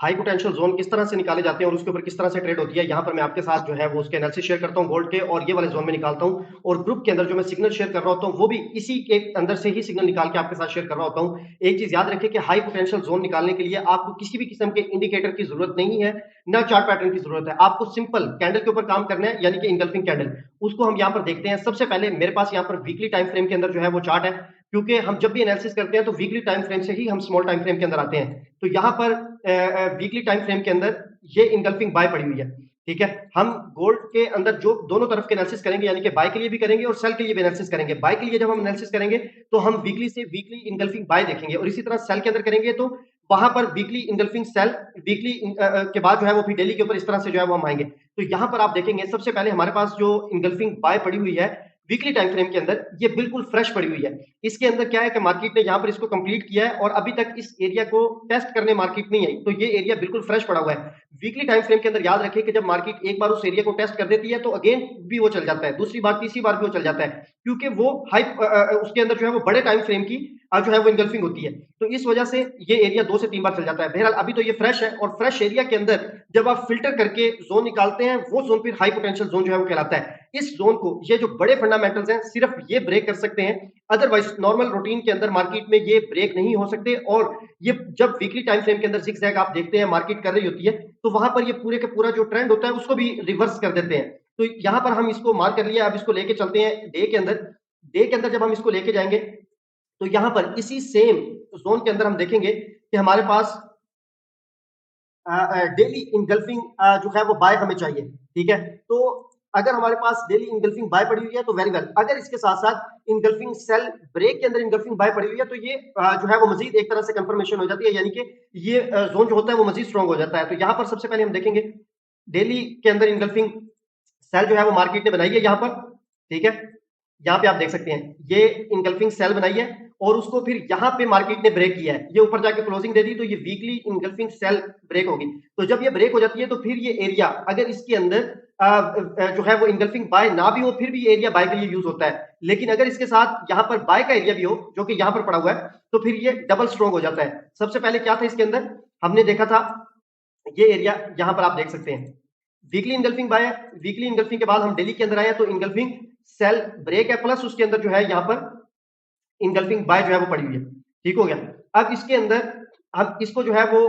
High potential zone किस तरह से निकाले जाते हैं और उसके ऊपर किस तरह से ट्रेड होती है, यहाँ पर मैं आपके साथ जो है वो उसके एनालिसिस शेयर करता हूँ गोल्ड के, और ये वाले जोन में निकालता हूँ। और ग्रुप के अंदर जो मैं सिग्नल शेयर कर रहा होता हूँ वो भी इसी के अंदर से ही सिग्नल निकाल के आपके साथ शेयर कर रहा होता हूँ। एक चीज याद रखें कि हाई पोटेंशियल जोन निकालने के लिए आपको किसी भी किस्म के इंडिकेटर की जरूरत नहीं है, ना चार्ट पैटर्न की जरूरत है। आपको सिंपल कैंडल के ऊपर काम करना है, यानी कि इंगल्फिंग कैंडल। उसको हम यहाँ पर देखते हैं। सबसे पहले मेरे पास यहाँ पर वीकली टाइम फ्रेम के अंदर जो है वो चार्ट है, क्योंकि हम जब भी एनालिसिस करते हैं तो वीकली टाइम फ्रेम से ही हम स्मॉल टाइम फ्रेम के अंदर आते हैं। तो यहाँ पर वीकली टाइम फ्रेम के अंदर ये इंगल्फिंग बाय पड़ी हुई है, ठीक है। हम गोल्ड के अंदर जो दोनों तरफ के एनालिसिस करेंगे, यानी कि बाय के लिए भी करेंगे और सेल के लिए भी एनालिसिस करेंगे। बाय के लिए जब हम एनालिसिस करेंगे तो हम वीकली से वीकली इंगल्फिंग बाय देखेंगे, और इसी तरह सेल के अंदर करेंगे तो वहां पर वीकली इंगल्फिंग सेल, वीकली के बाद जो है वो फिर डेली के ऊपर इस तरह से जो है वो हम आएंगे। तो यहां पर आप देखेंगे सबसे पहले हमारे पास जो इंगल्फिंग बाय पड़ी हुई है वीकली टाइम फ्रेम के अंदर, ये बिल्कुल फ्रेश पड़ी हुई है। इसके अंदर क्या है कि मार्केट ने यहाँ पर इसको कंप्लीट किया है और अभी तक इस एरिया को टेस्ट करने मार्केट नहीं आई, तो ये एरिया बिल्कुल फ्रेश पड़ा हुआ है। वीकली टाइम फ्रेम के अंदर याद रखें कि जब मार्केट एक बार उस एरिया को टेस्ट कर देती है तो अगेन भी वो चल जाता है, दूसरी बार तीसरी बार भी वो चल जाता है, क्योंकि वो हाइप उसके अंदर जो है वो बड़े टाइम फ्रेम की जो है वो इंगल्फिंग होती है। तो इस वजह से ये एरिया 2 से 3 बार चल जाता है। बहरहाल अभी तो ये फ्रेश है, और फ्रेश एरिया के अंदर जब आप फिल्टर करके जोन निकालते हैं, वो जोन फिर हाई पोटेंशियल जोन जो है वो कहलाता है। इस जोन को ये जो बड़े फंडामेंटल्स हैं सिर्फ ये ब्रेक कर सकते हैं, अदरवाइज नॉर्मल रूटीन के अंदर मार्केट में ये ब्रेक नहीं हो सकते। और ये जब वीकली टाइम फ्रेम के अंदर जिगजैग आप देखते हैं मार्केट कर रही होती है, तो वहां पर ये पूरे का पूरा जो ट्रेंड होता है उसको भी रिवर्स कर देते हैं। तो यहां पर हम इसको मार्क कर लिया, अब इसको लेके चलते हैं डे के अंदर। डे के अंदर जब हम इसको लेके जाएंगे तो यहां पर इसी सेम जोन के अंदर हम देखेंगे कि हमारे पास डेली इंगल्फिंग जो है वो बाय हमें चाहिए, ठीक है। तो अगर हमारे पास डेली इंगल्फिंग बाय पड़ी हुई है तो वेरी वेल। अगर इसके साथ साथ इंगल्फिंग सेल ब्रेक के अंदर इंगल्फिंग बाय पड़ी हुई है तो ये जो है वो मजीद एक तरह से कंफर्मेशन हो जाती है, यानी कि ये जोन जो होता है वो मजीद स्ट्रॉन्ग हो जाता है। तो यहाँ पर सबसे पहले हम देखेंगे डेली के अंदर इंगल्फिंग सेल जो है वो मार्केट ने बनाई है यहाँ पर, ठीक है। यहाँ पे आप देख सकते हैं ये इंगल्फिंग सेल बनाई है, और उसको फिर यहाँ पे मार्केट ने ब्रेक किया है, ये ऊपर जाके क्लोजिंग दे दी, तो ये वीकली इंगल्फिंग सेल ब्रेक होगी। तो जब ये ब्रेक हो जाती है तो फिर ये एरिया अगर इसके अंदर जो है वो इंगल्फिंग बाय ना भी हो, फिर भी ये एरिया बाय के लिए यूज होता है। लेकिन अगर इसके साथ यहाँ पर बाय का एरिया भी हो जो कि यहाँ पर पड़ा हुआ है, तो फिर ये डबल स्ट्रॉन्ग हो जाता है। सबसे पहले क्या था इसके अंदर, हमने देखा था ये एरिया, यहाँ पर आप देख सकते हैं वीकली इंगल्फिंग बाय है। वीकली इंगल्फिंग के बाद हम डेली के अंदर आए तो इंगल्फिंग सेल ब्रेक है, प्लस उसके अंदर जो है यहाँ पर इंगल्फिंग बाय जो है वो पड़ी हुई है, ठीक हो गया। अब इसके अंदर हम इसको जो है वो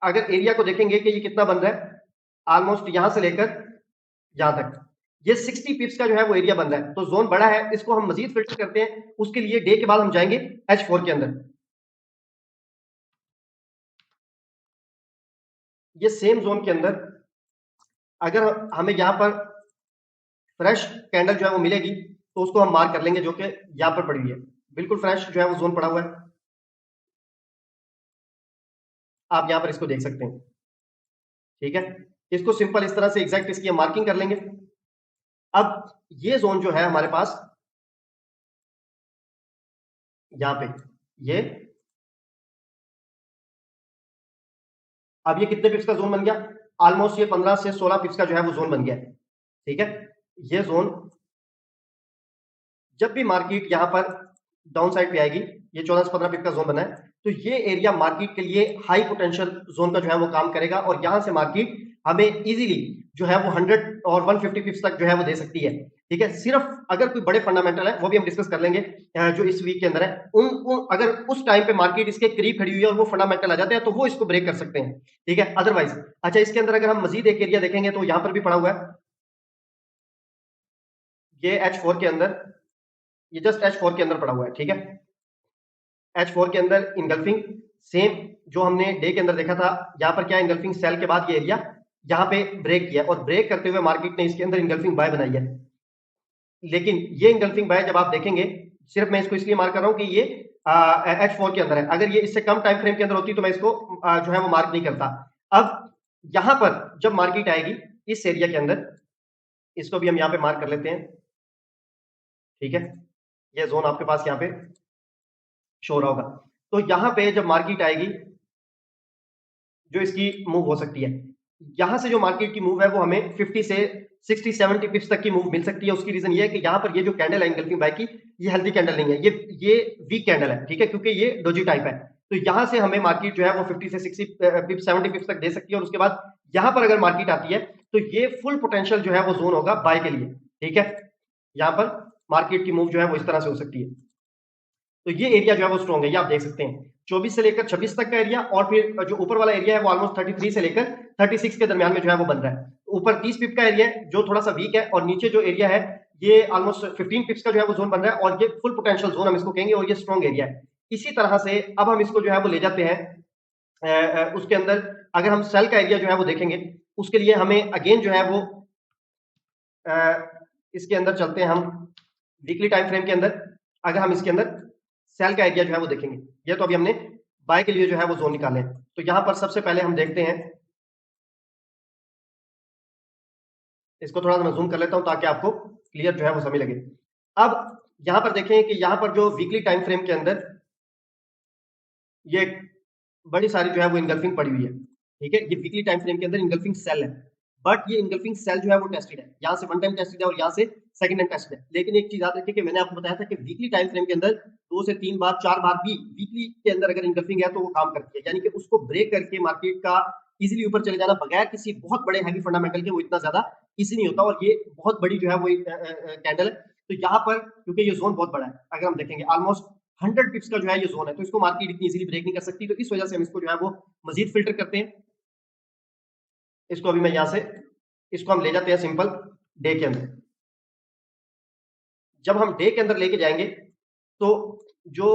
अगर एरिया को देखेंगे कि ये कितना बन रहा है, ऑलमोस्ट यहां से लेकर यहां तक ये 60 पिप्स का जो है वो एरिया बन रहा है। तो जोन बड़ा है, इसको हम मजीद फिल्टर करते हैं। उसके लिए डे के बाद हम जाएंगे H4 के अंदर। ये सेम जोन के अंदर अगर हमें यहां पर फ्रेश कैंडल जो है वो मिलेगी तो उसको हम मार्क कर लेंगे, जो कि यहां पर पड़ी हुई है, बिल्कुल फ्रेश जो है वो जोन पड़ा हुआ है। आप यहां पर इसको देख सकते हैं, ठीक है। इसको सिंपल इस तरह से एग्जैक्ट इसकी हम मार्किंग कर लेंगे। अब ये जोन जो है हमारे पास यहां पे ये, अब ये कितने पिप्स का जोन बन गया, ऑलमोस्ट ये 15 से 16 पिप्स का जो है वो जोन बन गया, ठीक है। ये जोन जब भी मार्केट यहां पर डाउन साइड पे आएगी, ये 14 से 15 पिप का जोन बना है, तो ये एरिया मार्केट के लिए हाई पोटेंशियल जोन का जो है वो काम करेगा, और यहां से मार्केट हमें इजीली जो है वो 100 और 150 पिप्स तक जो है वो दे सकती है, ठीक है। सिर्फ अगर कोई बड़े फंडामेंटल है वो भी हम डिस्कस कर लेंगे जो इस वीक के अंदर है, उन अगर उस टाइम पे मार्केट इसके करीब खड़ी हुई है और वो फंडामेंटल आ जाते हैं तो वो इसको ब्रेक कर सकते हैं, ठीक है। अदरवाइज अच्छा, इसके अंदर अगर हम मजीद एक एरिया देखेंगे तो यहां पर भी पड़ा हुआ है ये H4 के अंदर, ये जस्ट H4 के अंदर पड़ा हुआ है, ठीक है। H4 के अंदर इंगल्फिंग सेम जो हमने डे के अंदर देखा था, यहाँ पर क्या इंगल्फिंग सेल के बाद ये एरिया यहाँ पे ब्रेक किया, और ब्रेक करते हुए मार्केट ने इसके अंदर इंगल्फिंग बाय बनाई है। लेकिन ये इंगल्फिंग बाय जब आप देखेंगे, सिर्फ मैं इसको इसलिए मार्क कर रहा हूं कि ये H4 के अंदर है, अगर ये इससे कम टाइम फ्रेम के अंदर होती तो मैं इसको जो है वो मार्क नहीं करता। अब यहां पर जब मार्केट आएगी इस एरिया के अंदर, इसको भी हम यहाँ पे मार्क कर लेते हैं, ठीक है। ये जोन आपके पास यहाँ पे शो रहा होगा। तो यहां पे जब मार्केट आएगी जो इसकी मूव हो सकती है, यहां से जो मार्केट की मूव है वो हमें 50 से 60-70 पिप्स तक की मूव मिल सकती है। उसकी रीजन ये है कि यहां पर ये जो कैंडल है इंगल्फिंग बाय की, ये हेल्दी कैंडल नहीं है, ये वीक कैंडल है, ठीक है, क्योंकि ये डोजी टाइप है। तो यहाँ से हमें मार्केट जो है वो 50 से 60 पिप 70 पिप्स तक दे सकती है और उसके बाद यहाँ पर अगर मार्केट आती है तो ये फुल पोटेंशियल जो है वो जोन होगा बाय के लिए, ठीक है। यहाँ पर मार्केट की मूव जो है वो इस तरह से हो सकती है। तो ये एरिया जो है वो स्ट्रॉन्ग है, ये आप देख सकते हैं 24 से लेकर 26 तक का एरिया, और फिर जो ऊपर वाला एरिया है वो ऑलमोस्ट 33 से लेकर 36 के दरमियान में जो है वो बन रहा है। ऊपर 30 पिप का एरिया है जो थोड़ा सा वीक है, और नीचे जो एरिया है ये ऑलमोस्ट 15 पिप्स का जो है वो जोन बन रहा है, और ये फुल पोटेंशियल जोन हम इसको कहेंगे, और ये स्ट्रॉन्ग एरिया है। इसी तरह से अब हम इसको जो है वो ले जाते हैं उसके अंदर अगर हम सेल का एरिया जो है वो देखेंगे, उसके लिए हमें अगेन जो है वो इसके अंदर चलते हैं हम वीकली टाइम फ्रेम के अंदर। अगर हम इसके अंदर सेल का एरिया जो है वो देखेंगे, ये तो अभी हमने बाय के लिए जो है वो जोन निकाले हैं। तो यहां पर सबसे पहले हम देखते हैं, इसको थोड़ा सा मैं जूम कर लेता हूं ताकि आपको क्लियर जो है वो समझ लगे। अब यहां पर देखें कि यहां पर जो वीकली टाइम फ्रेम के अंदर ये बड़ी सारी जो है वो इनगल्फिंग पड़ी हुई है, ठीक है। ये वीकली टाइम फ्रेम के अंदर इनगल्फिंग सेल है, बट ये इनगल्फिंग सेल जो है वो टेस्टेड है, यहाँ से वन टाइम टेस्टेड है और यहाँ से सेकंड टाइम टेस्टेड है। लेकिन एक चीज याद रखिए कि मैंने आपको बताया था कि वीकली टाइम फ्रेम के अंदर 2 से 3 बार 4 बार भी वीकली के अंदर अगर इनगल्फिंग है तो वो काम करती है, यानी कि उसको ब्रेक करके मार्केट का इजीली ऊपर चले जाना बगैर किसी बहुत बड़े हैवी फंडामेंटल के वो इतना ज्यादा इजी नहीं होता, और ये बहुत बड़ी जो है वो कैंडल है। तो यहाँ पर क्योंकि ये जोन बहुत बड़ा है, अगर हम देखेंगे ऑलमोस्ट 100 पिप्स का जो है ये जोन है, तो इसको मार्केट इतनी इजीली ब्रेक नहीं कर सकती, तो इस वजह से हम इसको जो है वो मजीद फिल्टर करते हैं। इसको अभी मैं यहां से इसको हम ले जाते हैं सिंपल डे के अंदर। जब हम डे के अंदर लेके जाएंगे तो जो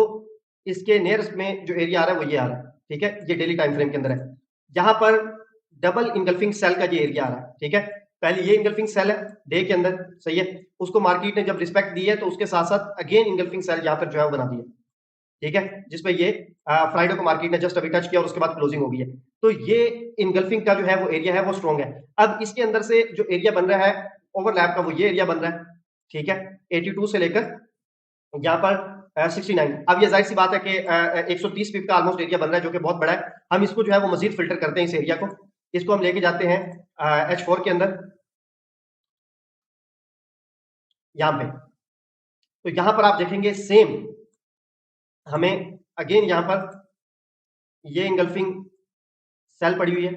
इसके नियरेस्ट में जो एरिया आ रहा है वो ये आ रहा है, ठीक है। ये डेली टाइम फ्रेम के अंदर है, यहां पर डबल इंगल्फिंग सेल का ये एरिया आ रहा है, ठीक है। पहले ये इंगल्फिंग सेल है डे के अंदर, सही है। उसको मार्केट ने जब रिस्पेक्ट दी है तो उसके साथ साथ अगेन इंगल्फिंग सेल यहां पर जो है वो बना दिया, ठीक है, जिसमें ये फ्राइडे को मार्केट ने जस्ट अभी टच किया और उसके बाद क्लोजिंग हो गई है। तो ये इनगल्फिंग का जो है वो एरिया है वो स्ट्रॉन्ग है। अब इसके अंदर से जो एरिया बन रहा है ओवरलैप का, वो ये एरिया बन रहा है, ठीक है, 82 से लेकर यहाँ पर 69। अब ये जाहिर सी बात है कि 130 पिप का ऑलमोस्ट एरिया बन रहा है जो कि बहुत बड़ा है। हम इसको जो है वो मजीद फिल्टर करते हैं इस एरिया को, इसको हम लेके जाते हैं H4 के अंदर यहाँ पे। तो यहाँ पर आप देखेंगे सेम हमें अगेन यहाँ पर ये इंगल्फिंग सेल पड़ी हुई है,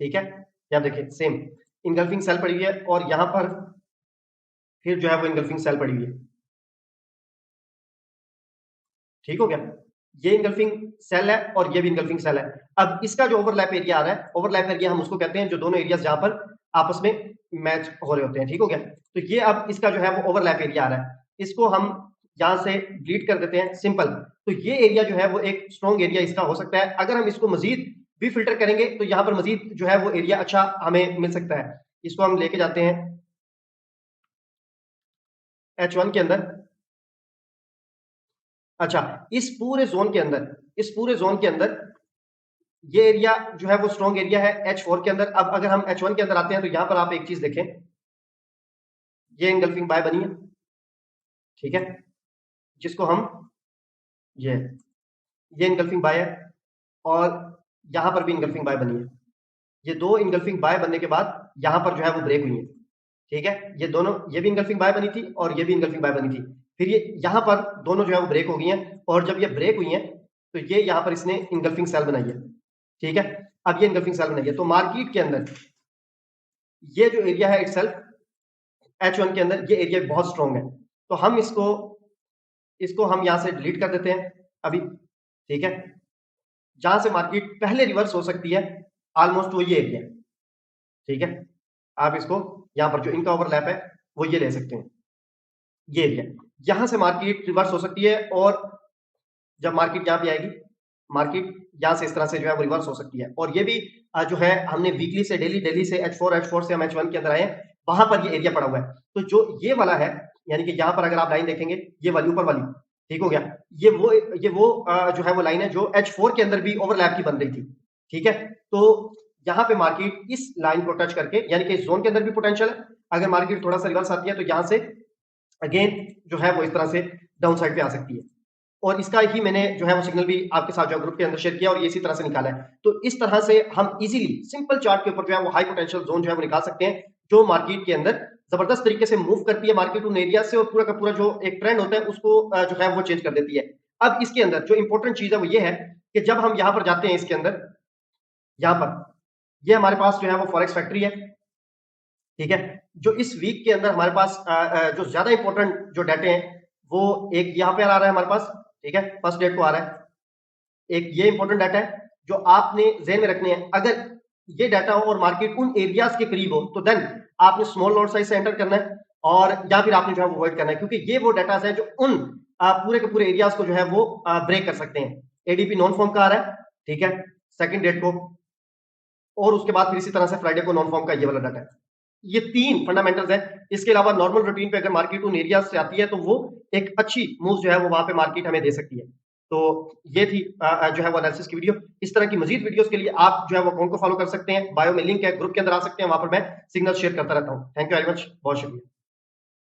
ठीक है। यहाँ देखिए सेम इंगल्फिंग सेल पड़ी हुई है, और यहाँ पर फिर जो है वो इंगल्फिंग सेल पड़ी हुई है, ठीक हो गया। ये इंगल्फिंग सेल है और ये भी इंगल्फिंग सेल है। अब इसका जो ओवरलैप एरिया आ रहा है, ओवरलैप एरिया हम उसको कहते हैं जो दोनों एरियाज जहां पर आपस में मैच हो रहे होते हैं, ठीक हो गया। तो ये अब इसका जो है वो ओवरलैप एरिया आ रहा है, इसको हम यहां से डिलीट कर देते हैं सिंपल। तो ये एरिया जो है वो एक स्ट्रॉन्ग एरिया इसका हो सकता है। अगर हम इसको मजीद भी फिल्टर करेंगे तो यहाँ पर मजीद जो है वो एरिया अच्छा हमें मिल सकता है। इसको हम लेके जाते हैं H1 के अंदर। अच्छा, इस पूरे जोन के अंदर, इस पूरे जोन के अंदर ये एरिया जो है वो स्ट्रॉन्ग एरिया है H4 के अंदर। अब अगर हम H1 के अंदर आते हैं तो यहां पर आप एक चीज देखें, ये इंगल्फिंग बाय बनी है, ठीक है, जिसको हम ये इंगल्फिंग बाय है, और यहां पर भी इंगल्फिंग बाय बनी है। ये दो इंगल्फिंग बाय बनने के बाद यहां पर जो है वो ब्रेक हुई है, ठीक है। ये दोनों, ये भी इंगल्फिंग बाय बनी थी और ये भी इंगल्फिंग बाय बनी थी, फिर ये यहां पर दोनों जो है वो ब्रेक हो गई हैं, और जब ये ब्रेक हुई हैं तो ये यहां पर इसने इंगल्फिंग सेल बनाई है, ठीक है। अब ये इंगल्फिंग सेल बनाई है, तो मार्केट के अंदर ये जो एरिया है इटसेल्फ H1 के अंदर ये एरिया बहुत स्ट्रॉन्ग है। तो हम इसको हम यहां से डिलीट कर देते हैं अभी, ठीक है। जहां से मार्केट पहले रिवर्स हो सकती है ऑलमोस्ट वो ये एरिया, ठीक है। आप इसको यहां पर जो इनका ओवरलैप है वो ये ले सकते हैं, ये एरिया यहां से मार्केट रिवर्स हो सकती है, और जब मार्केट यहां पे आएगी, मार्केट यहां से इस तरह से जो है वो रिवर्स हो सकती है। और ये भी जो है हमने वीकली से डेली, डेली से H4 से हम H1 के अंदर आए, वहां पर ये एरिया पड़ा हुआ है। तो जो ये वाला है, यानी कि यहां पर अगर आप लाइन देखेंगे, ये वाली ऊपर वाली, ठीक हो गया, ये वो जो है वो लाइन है जो H4 के अंदर भी ओवरलैप की बन रही थी, ठीक है। तो यहाँ पे मार्केट इस लाइन को टच करके, यानी कि इस जोन के अंदर भी पोटेंशियल है, अगर मार्केट थोड़ा सा रिवर्स आती है तो यहां से अगेन जो है वो इस तरह से डाउन साइड पे आ सकती है। और इसका ही मैंने जो है वो सिग्नल भी आपके साथ जो ग्रुप के अंदर शेयर किया, और ये इसी तरह से निकाला है। तो इस तरह से हम इजीली सिंपल चार्ट के ऊपर जो है वो हाई पोटेंशियल जोन जो है वो निकाल सकते हैं, जो मार्केट के अंदर जबरदस्त तरीके से मूव करती है मार्केट उन एरिया से, और पूरा का पूरा जो एक ट्रेंड होता है उसको जो है वो चेंज कर देती है। अब इसके अंदर जो इंपॉर्टेंट चीज है वो ये है कि जब हम यहाँ पर जाते हैं इसके अंदर, यहाँ पर ये हमारे पास जो है वो फॉरेक्स फैक्ट्री है, ठीक है। जो इस वीक के अंदर हमारे पास जो ज्यादा इंपॉर्टेंट जो डाटे हैं वो एक यहाँ पे आ रहा है हमारे पास, ठीक है, फर्स्ट डेट को आ रहा है। एक ये इंपॉर्टेंट डाटा है जो आपने ज़हन में रखने हैं। अगर ये डाटा हो और मार्केट उन एरियाज के करीब हो तो देन आपने स्मॉल लॉट साइज से एंटर करना है, और या फिर आपने जो है वो अवॉइड करना है, क्योंकि ये वो डाटा है जो उन पूरे के पूरे एरियाज को जो है वो ब्रेक कर सकते हैं। एडीपी नॉन फॉर्म का आ रहा है, ठीक है, सेकंड डेट को, और उसके बाद फिर इसी तरह से फ्राइडे को नॉन फॉर्म का ये वाला डाटा है। ये 3 फंडामेंटल्स हैं। इसके अलावा नॉर्मल रूटीन पे अगर मार्केट उन एरियाज से आती है तो वो एक अच्छी मूव जो है वो वहां पे मार्केट हमें दे सकती है। तो ये थी जो है वो एनालिसिस की वीडियो। इस तरह की मजीद वीडियोस के लिए आप जो है वो अकाउंट को फॉलो कर सकते हैं, बायो में लिंक है, ग्रुप के अंदर आ सकते हैं, वहां पर मैं सिग्नल शेयर करता रहता हूँ। थैंक यू वेरी मच, बहुत शुक्रिया।